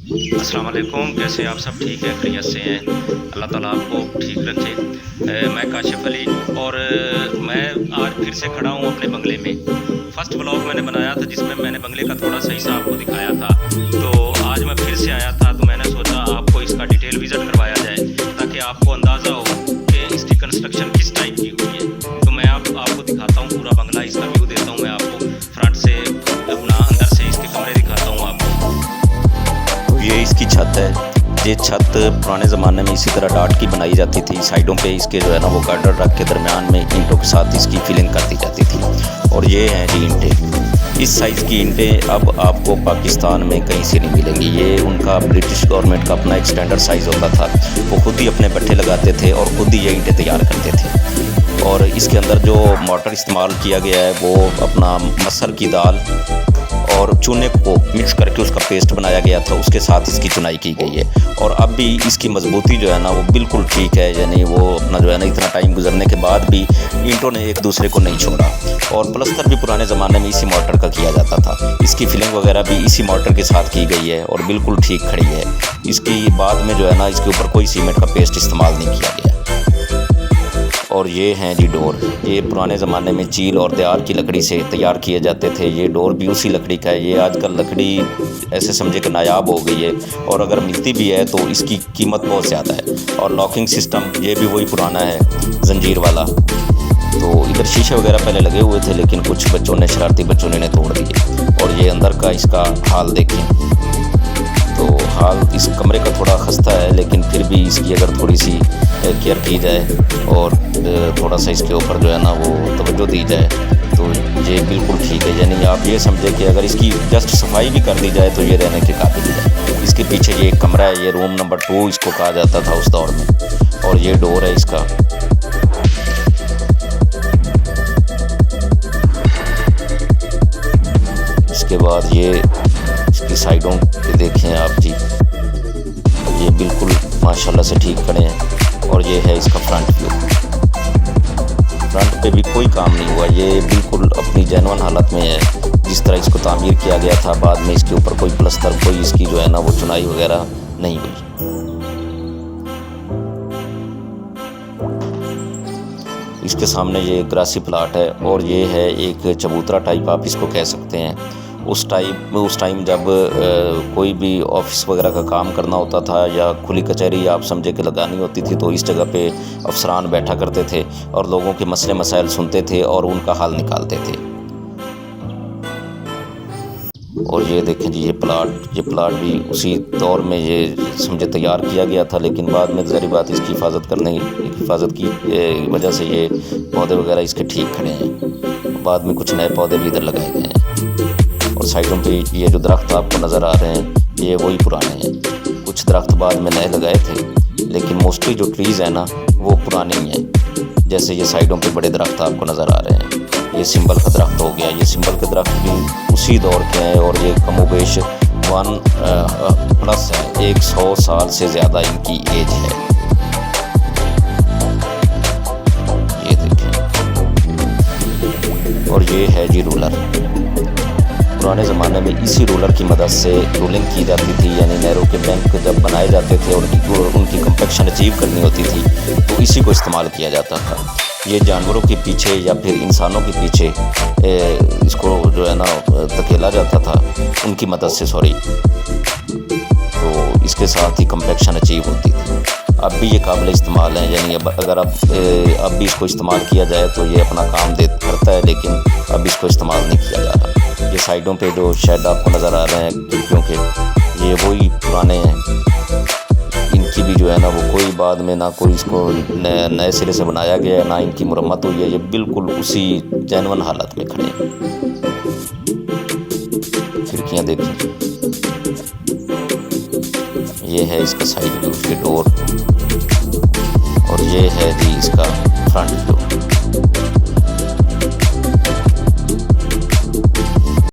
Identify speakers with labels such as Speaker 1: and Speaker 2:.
Speaker 1: अस्सलाम वालेकुम। कैसे हैं आप सब? ठीक है, खैरियत से हैं? अल्लाह ताला आपको ठीक रखे। मैं काशिफ़ अली और मैं आज फिर से खड़ा हूँ अपने बंगले में। फ़र्स्ट व्लॉग मैंने बनाया था जिसमें मैंने बंगले का थोड़ा सही सा आपको दिखाया था। तो आज मैं फिर से आया था, तो मैंने सोचा आपको इसका डिटेल विज़िट करवाया जाए ताकि आपको अंदाज़ा हो कि इसकी कंस्ट्रक्शन किस टाइप की हुई है। तो मैं आपको दिखाता हूँ पूरा बंगला, इसका व्यू देता हूँ मैं आपको फ्रंट से, अपना अंदर से इसके कमरे दिखाता हूँ आपको।
Speaker 2: ये इसकी छत है। ये छत पुराने ज़माने में इसी तरह डाट की बनाई जाती थी। साइडों पे इसके जो है ना वो गार्डर रख के दरमियान में ईंटों के साथ इसकी फिलिंग कर दी जाती थी। और ये हैं जी ईंटें। इस साइज़ की ईंटें अब आपको पाकिस्तान में कहीं से नहीं मिलेंगी। ये उनका ब्रिटिश गवर्नमेंट का अपना एक स्टैंडर्ड साइज़ होता था। वो खुद ही अपने भट्ठे लगाते थे और ख़ुद ही ये ईंटें तैयार करते थे। और इसके अंदर जो मोटर इस्तेमाल किया गया है वो अपना मसर की दाल और चूने को मिक्स करके उसका पेस्ट बनाया गया था, उसके साथ इसकी चुनाई की गई है। और अब भी इसकी मजबूती जो है ना वो बिल्कुल ठीक है, यानी वो अपना जो है ना इतना टाइम गुजरने के बाद भी ईंटों ने एक दूसरे को नहीं छोड़ा। और प्लस्तर भी पुराने ज़माने में इसी मोटर का किया जाता था। इसकी फिलिंग वगैरह भी इसी मोटर के साथ की गई है और बिल्कुल ठीक खड़ी है। इसकी बाद में जो है ना इसके ऊपर कोई सीमेंट का पेस्ट इस्तेमाल नहीं किया गया। और ये हैं जी डोर। ये पुराने ज़माने में चील और देहार की लकड़ी से तैयार किए जाते थे। ये डोर भी उसी लकड़ी का है। ये आजकल लकड़ी ऐसे समझे कि नायाब हो गई है और अगर मिलती भी है तो इसकी कीमत बहुत ज़्यादा है। और लॉकिंग सिस्टम ये भी वही पुराना है, जंजीर वाला। तो इधर शीशे वगैरह पहले लगे हुए थे लेकिन कुछ बच्चों ने, शरारती बच्चों ने तोड़ दिए। और ये अंदर का इसका हाल देखें। तो हाल इस कमरे का थोड़ा खस्ता है लेकिन फिर भी इसकी अगर थोड़ी सी केयर की जाए और थोड़ा सा इसके ऊपर जो है ना वो तवज्जो दी जाए तो ये बिल्कुल ठीक है। यानी आप ये समझे कि अगर इसकी जस्ट सफाई भी कर दी जाए तो ये रहने के काबिल है। इसके पीछे ये एक कमरा है, ये रूम नंबर 2 इसको कहा जाता था उस दौर में। और ये डोर है इसका। इसके बाद ये इसकी साइडों पे देखें आप जी, ये बिल्कुल माशाल्लाह से ठीक खड़े हैं। और ये है इसका फ्रंट व्यू। फ्रंट पे भी कोई काम नहीं हुआ, ये बिल्कुल अपनी जेन्युइन हालत में है जिस तरह इसको तामीर किया गया था। बाद में इसके ऊपर कोई प्लस्तर, कोई इसकी जो है ना वो चुनाई वगैरह नहीं हुई। इसके सामने ये ग्रासी प्लाट है और ये है एक चबूतरा टाइप आप इसको कह सकते हैं। उस टाइम जब कोई भी ऑफिस वगैरह का काम करना होता था या खुली कचहरी आप समझे कि लगानी होती थी तो इस जगह पे अफसरान बैठा करते थे और लोगों के मसले मसाइल सुनते थे और उनका हल निकालते थे। और ये देखें जी, ये प्लाट भी उसी दौर में ये समझे तैयार किया गया था लेकिन बाद में ज़ाहिर बात इसकी हिफाजत की वजह से ये पौधे वगैरह इसके ठीक खड़े हैं। बाद में कुछ नए पौधे भी इधर लगाए गए हैं। और साइडों पे ये जो दरख्त आपको नज़र आ रहे हैं ये वही पुराने हैं। कुछ दरख्त बाद में नए लगाए थे लेकिन मोस्टली जो ट्रीज़ हैं ना वो पुराने ही हैं। जैसे ये साइडों पे बड़े दरख्त आपको नज़र आ रहे हैं। ये सिंबल का दरख्त हो गया, ये सिंबल के दरख्त भी उसी दौर के हैं और ये कमोबेश 1+ है, 100 साल से ज़्यादा इनकी एज है। ये देखें। और ये है जी रूलर। पुराने ज़माने में इसी रूलर की मदद से रूलिंग की जाती थी, यानी नहरों के बैंक जब बनाए जाते थे और उनकी कंपैक्शन अचीव करनी होती थी तो इसी को इस्तेमाल किया जाता था। ये जानवरों के पीछे या फिर इंसानों के पीछे इसको जो है ना धकेला जाता था, उनकी मदद से तो इसके साथ ही कंपैक्शन अचीव होती थी। अब भी ये काबिल इस्तेमाल है, यानी अगर अब भी इसको इस्तेमाल किया जाए तो ये अपना काम करता है लेकिन अब इसको इस्तेमाल नहीं किया जा रहा। ये साइडों पे जो शेड आपको नज़र आ रहे हैं खिड़कियों के, ये वही पुराने हैं। इनकी भी जो है ना वो कोई बाद में ना कोई इसको नए सिरे से बनाया गया है ना इनकी मुरम्मत हुई है। ये बिल्कुल उसी जेन्युइन हालत में खड़े हैं। खिड़कियाँ देखिए, ये है इसका साइड व्यू, उसके डोर। और ये है जी इसका फ्रंट व्यू।